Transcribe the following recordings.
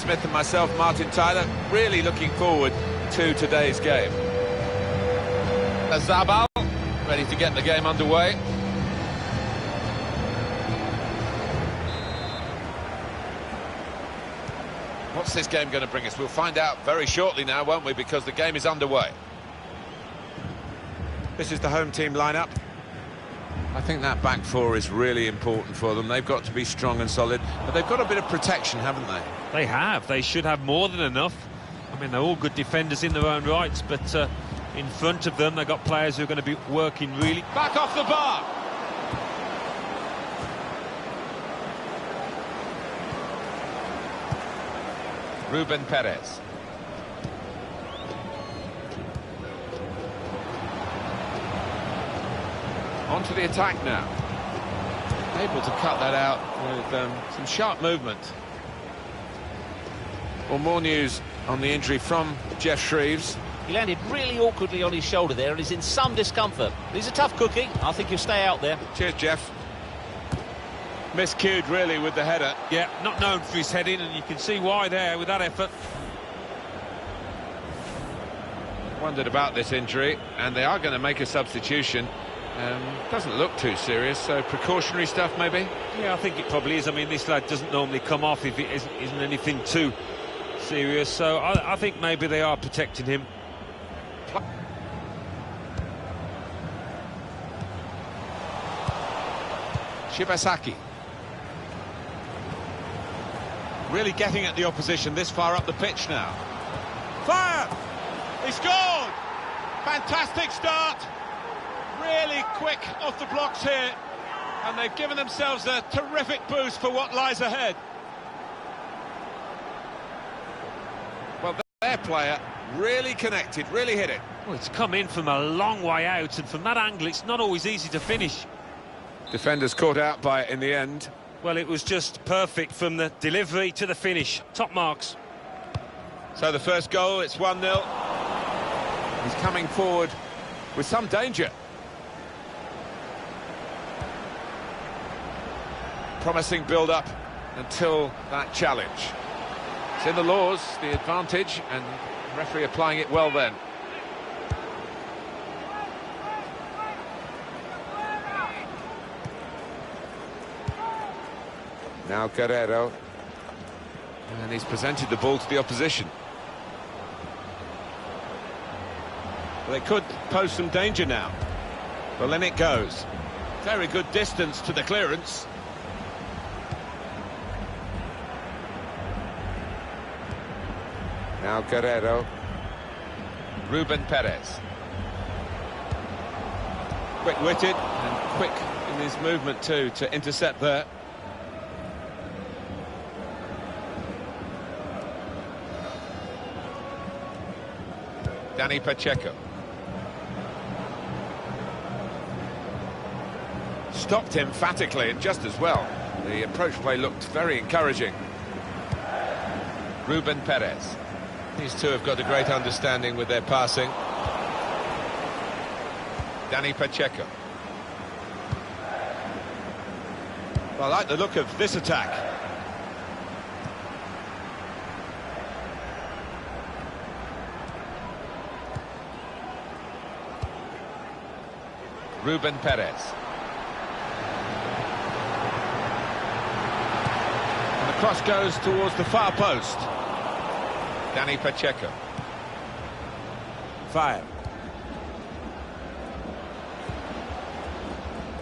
Smith and myself, Martin Tyler, really looking forward to today's game. Zabal, ready to get the game underway. What's this game going to bring us? We'll find out very shortly now, won't we? Because the game is underway. This is the home team lineup. I think that back four is really important for them. They've got to be strong and solid, but they've got a bit of protection, haven't they? They have. They should have more than enough. I mean, they're all good defenders in their own rights, but in front of them, they've got players who are going to be working really... Back off the bar! Ruben Perez. On to the attack now. Able to cut that out with some sharp movement. Well, more news on the injury from Jeff Shreves. He landed really awkwardly on his shoulder there and is in some discomfort. He's a tough cookie. I think he'll stay out there. Cheers, Jeff. Miscued, really, with the header. Yeah, not known for his heading, and you can see why there with that effort. Wondered about this injury, and they are going to make a substitution. Doesn't look too serious, so precautionary stuff maybe? Yeah, I think it probably is. I mean, this lad doesn't normally come off if it isn't anything too serious, so I think maybe they are protecting him. Shibasaki. Really getting at the opposition this far up the pitch now. Fire! He scored! Fantastic start! Really quick off the blocks here, and they've given themselves a terrific boost for what lies ahead. Well, their player really connected, really hit it. Well, it's come in from a long way out, and from that angle it's not always easy to finish. Defenders caught out by it in the end. Well, it was just perfect from the delivery to the finish. Top marks. So the first goal, it's 1-0. He's coming forward with some danger. Promising build-up until that challenge. It's in the laws, the advantage, and the referee applying it well then. Now Guerrero. And he's presented the ball to the opposition. Well, they could pose some danger now. Well, then it goes. Very good distance to the clearance. Now Guerrero. Ruben Perez. Quick-witted and quick in his movement too to intercept there. Danny Pacheco. Stopped emphatically and just as well. The approach play looked very encouraging. Ruben Perez. These two have got a great understanding with their passing. Danny Pacheco. Well, I like the look of this attack. Ruben Perez. And the cross goes towards the far post. Danny Pacheco. Fire.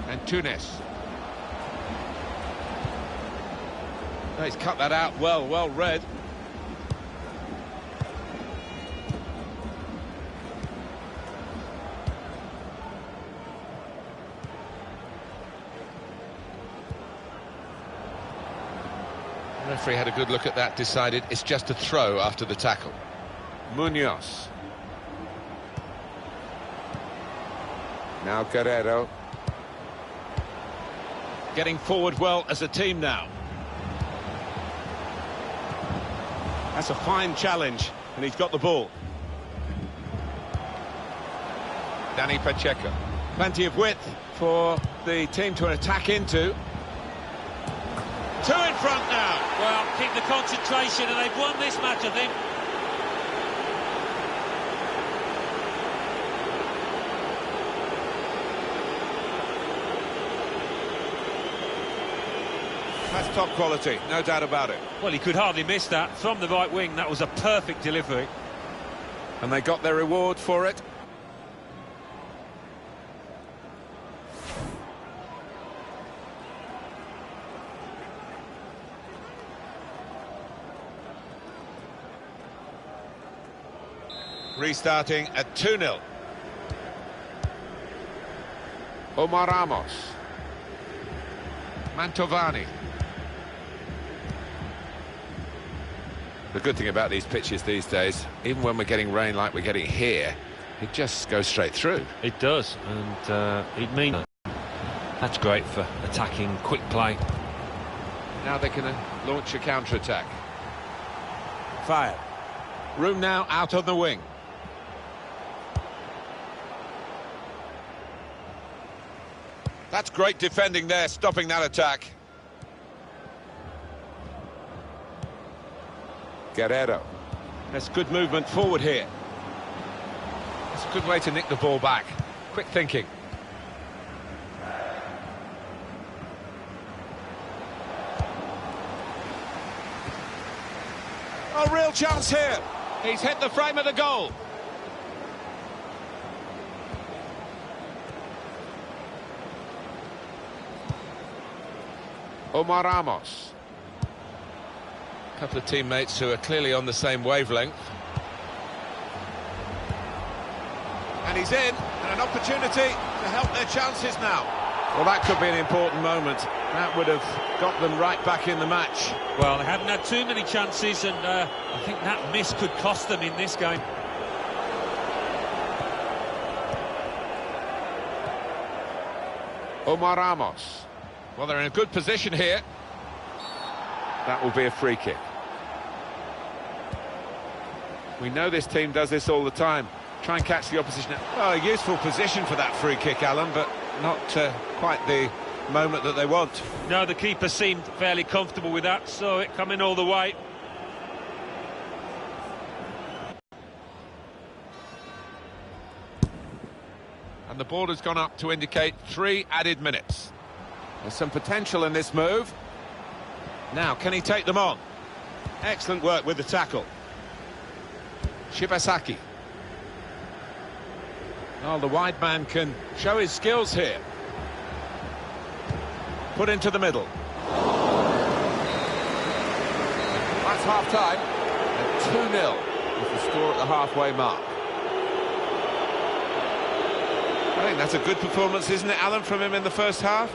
And Tunis. Oh, he's cut that out well read. The referee had a good look at that, decided it's just a throw after the tackle. Munoz. Now Guerrero. Getting forward well as a team now. That's a fine challenge, and he's got the ball. Danny Pacheco. Plenty of width for the team to attack into. Two in front now. Well, keep the concentration, and they've won this match, I think. That's top quality, no doubt about it. Well, he could hardly miss that. From the right wing, that was a perfect delivery. And they got their reward for it. Restarting at 2-0. Omar Ramos. Mantovani. The good thing about these pitches these days, even when we're getting rain like we're getting here, it just goes straight through. It does, and it means that's great for attacking, quick play. Now they can launch a counter-attack. Fire. Room now out on the wing. That's great defending there, stopping that attack. Guerrero. That's good movement forward here. It's a good way to nick the ball back. Quick thinking. A real chance here. He's hit the frame of the goal. Omar Ramos. A couple of teammates who are clearly on the same wavelength. And he's in, and an opportunity to help their chances now. Well, that could be an important moment. That would have got them right back in the match. Well, they hadn't had too many chances, and I think that miss could cost them in this game. Omar Ramos. Well, they're in a good position here. That will be a free kick. We know this team does this all the time. Try and catch the opposition. Well, a useful position for that free kick, Alan, but not quite the moment that they want. No, the keeper seemed fairly comfortable with that, so it coming all the way. And the ball has gone up to indicate 3 added minutes. There's some potential in this move. Now, can he take them on? Excellent work with the tackle. Shibasaki. Oh, the wide man can show his skills here. Put into the middle. That's half-time. And 2-0 is the score at the halfway mark. I think that's a good performance, isn't it, Alan, from him in the first half?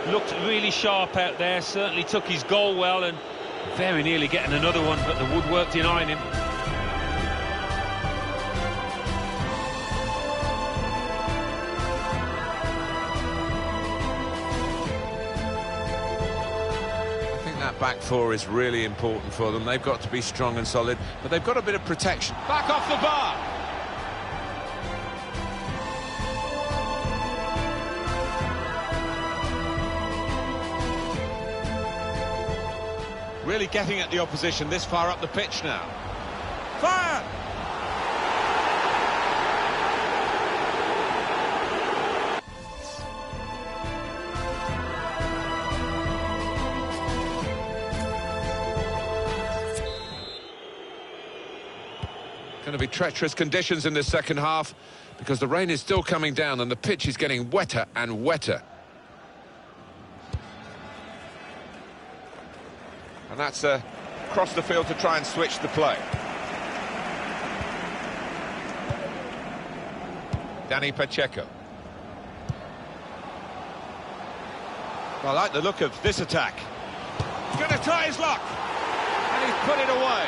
Looked really sharp out there, certainly took his goal well, and very nearly getting another one, but the woodwork denying him. I think that back four is really important for them. They've got to be strong and solid, but they've got a bit of protection. Back off the bar! Really getting at the opposition this far up the pitch now. Fire! Going to be treacherous conditions in this second half because the rain is still coming down and the pitch is getting wetter and wetter. And that's across the field to try and switch the play. Danny Pacheco. Well, I like the look of this attack. He's going to try his luck. And he's put it away.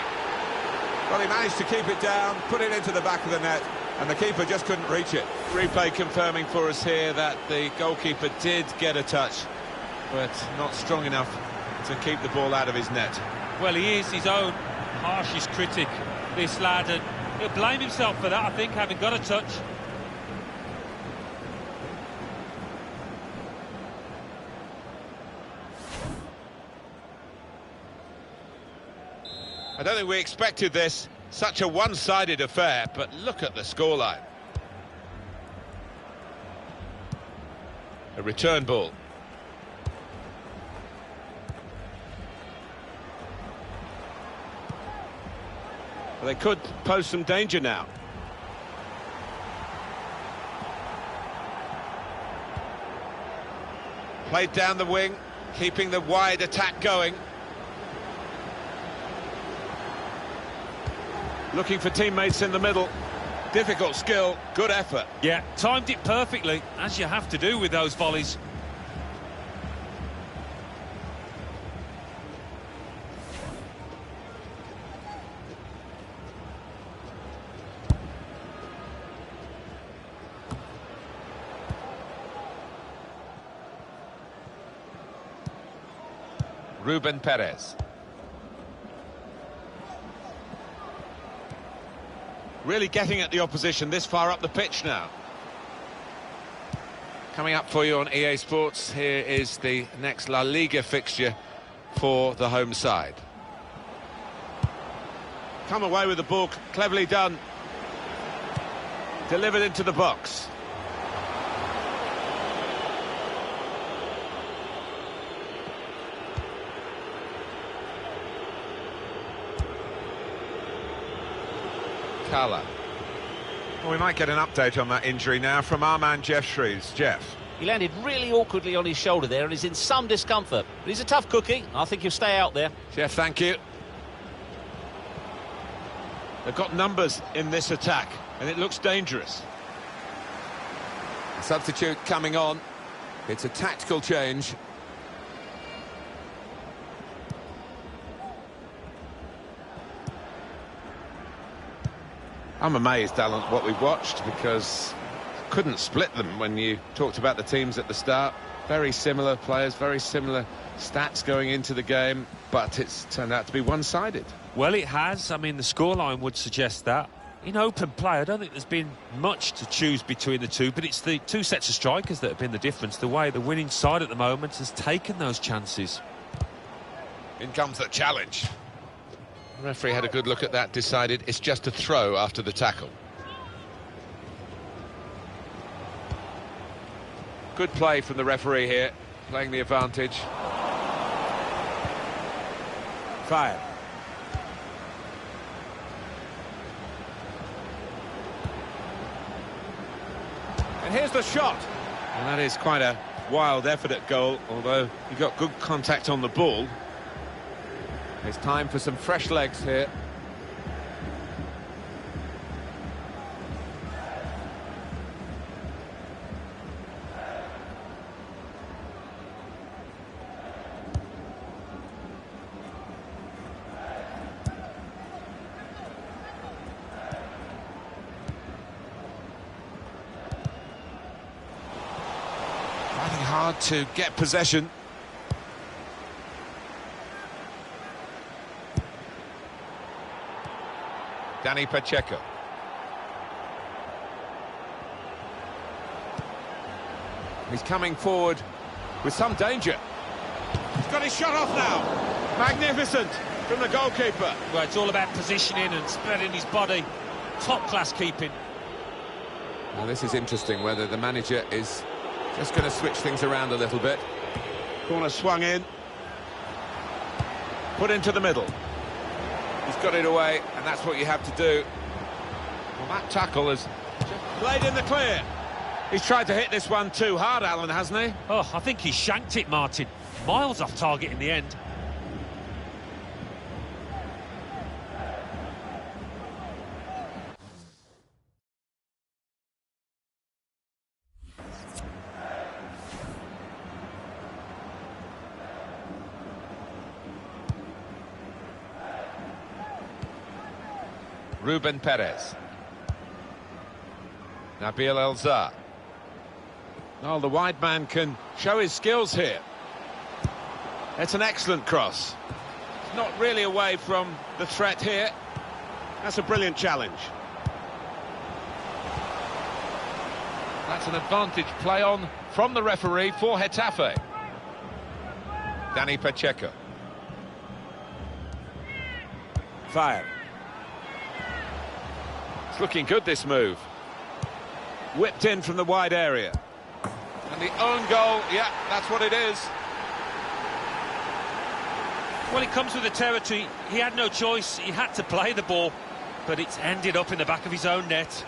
Well, he managed to keep it down, put it into the back of the net, and the keeper just couldn't reach it. Replay confirming for us here that the goalkeeper did get a touch, but not strong enough to keep the ball out of his net. Well, he is his own harshest critic, this lad, and he'll blame himself for that, I think, having got a touch. I don't think we expected this. Such a one-sided affair, but look at the scoreline. A return ball. Well, they could pose some danger now. Played down the wing, keeping the wide attack going. Looking for teammates in the middle. Difficult skill, good effort. Yeah, timed it perfectly, as you have to do with those volleys. Ruben Perez. Really getting at the opposition this far up the pitch now. Coming up for you on EA Sports, here is the next La Liga fixture for the home side. Come away with the ball, cleverly done. Delivered into the box. Well, we might get an update on that injury now from our man Jeff Shrews. Jeff. He landed really awkwardly on his shoulder there and is in some discomfort. But he's a tough cookie. I think he'll stay out there. Jeff, thank you. They've got numbers in this attack, and it looks dangerous. Substitute coming on. It's a tactical change. I'm amazed, Alan, what we've watched, because couldn't split them when you talked about the teams at the start. Very similar players, very similar stats going into the game, but it's turned out to be one-sided. Well, it has. I mean, the scoreline would suggest that. In open play, I don't think there's been much to choose between the two, but it's the two sets of strikers that have been the difference. The way the winning side at the moment has taken those chances. In comes the challenge. The referee had a good look at that, decided it's just a throw after the tackle. Good play from the referee here, playing the advantage. Fired. And here's the shot. And that is quite a wild effort at goal, although he got good contact on the ball. It's time for some fresh legs here. Fighting hard to get possession. Dani Pacheco. He's coming forward with some danger. He's got his shot off now. Magnificent from the goalkeeper. Well, it's all about positioning and spreading his body. Top-class keeping. Well, this is interesting, whether the manager is just going to switch things around a little bit. Corner swung in. Put into the middle. He's got it away, and that's what you have to do. Well, that tackle has just played in the clear. He's tried to hit this one too hard, Alan, hasn't he? Oh, I think he shanked it, Martin. Miles off target in the end. Ruben Perez. Nabil Elzar. Oh, the wide man can show his skills here. It's an excellent cross. It's not really away from the threat here. That's a brilliant challenge. That's an advantage play on from the referee for Getafe. Dani Pacheco. Fire. It's looking good, this move. Whipped in from the wide area. And the own goal, yeah, that's what it is. Well, it comes with the territory. He had no choice. He had to play the ball, but it's ended up in the back of his own net.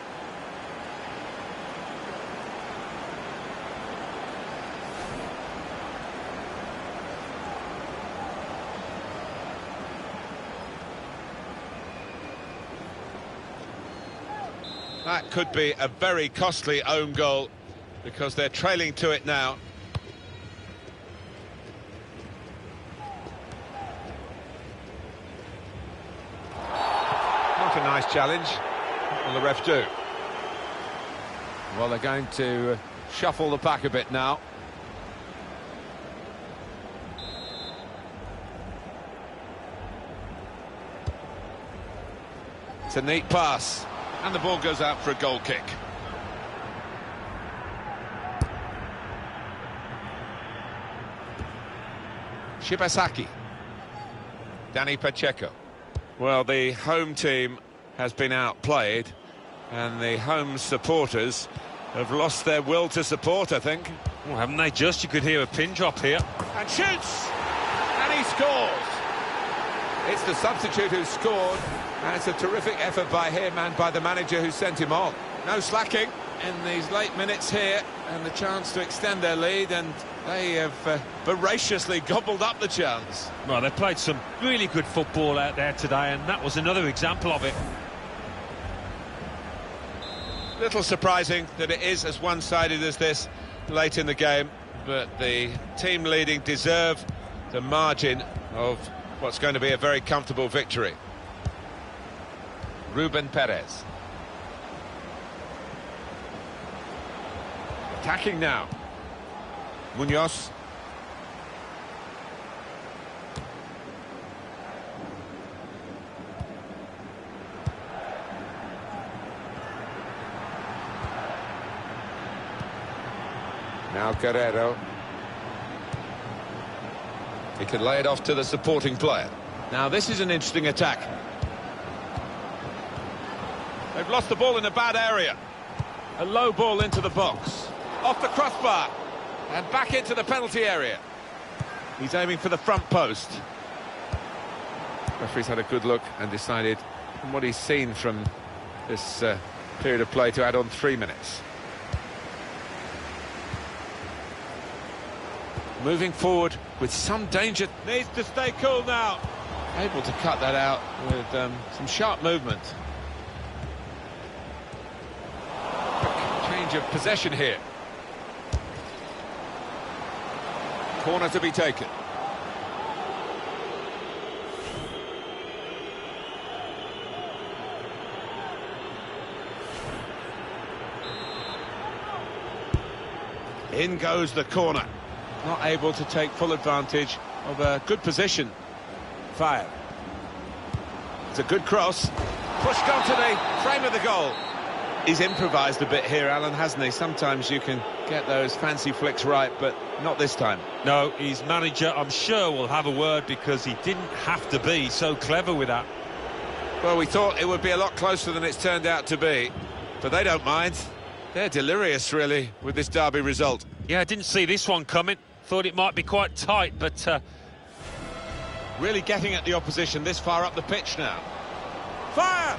That could be a very costly own goal because they're trailing to it now. Not a nice challenge. What will the ref do? Well, they're going to shuffle the pack a bit now. It's a neat pass. And the ball goes out for a goal kick. Shibasaki. Danny Pacheco. Well, the home team has been outplayed, and the home supporters have lost their will to support, I think. Well, haven't they just? You could hear a pin drop here. And shoots! And he scores! It's the substitute who scored, and it's a terrific effort by him and by the manager who sent him on. No slacking in these late minutes here, and the chance to extend their lead, and they have voraciously gobbled up the chance. Well, they played some really good football out there today, and that was another example of it. Little surprising that it is as one-sided as this late in the game, but the team leading deserve the margin of what's going to be a very comfortable victory. Ruben Perez. Attacking now. Munoz. Now Guerrero. He can lay it off to the supporting player. Now this is an interesting attack. They've lost the ball in a bad area. A low ball into the box. Off the crossbar. And back into the penalty area. He's aiming for the front post. Referee's had a good look and decided, from what he's seen from this period of play, to add on 3 minutes. Moving forward with some danger. Needs to stay cool now. Able to cut that out with some sharp movement. Change of possession here. Corner to be taken. In goes the corner. Not able to take full advantage of a good position. Fire. It's a good cross. Pushed onto the frame of the goal. He's improvised a bit here, Alan, hasn't he? Sometimes you can get those fancy flicks right, but not this time. No, his manager, I'm sure, will have a word because he didn't have to be so clever with that. Well, we thought it would be a lot closer than it's turned out to be, but they don't mind. They're delirious, really, with this derby result. Yeah, I didn't see this one coming. Thought it might be quite tight, but... Really getting at the opposition this far up the pitch now. Fire!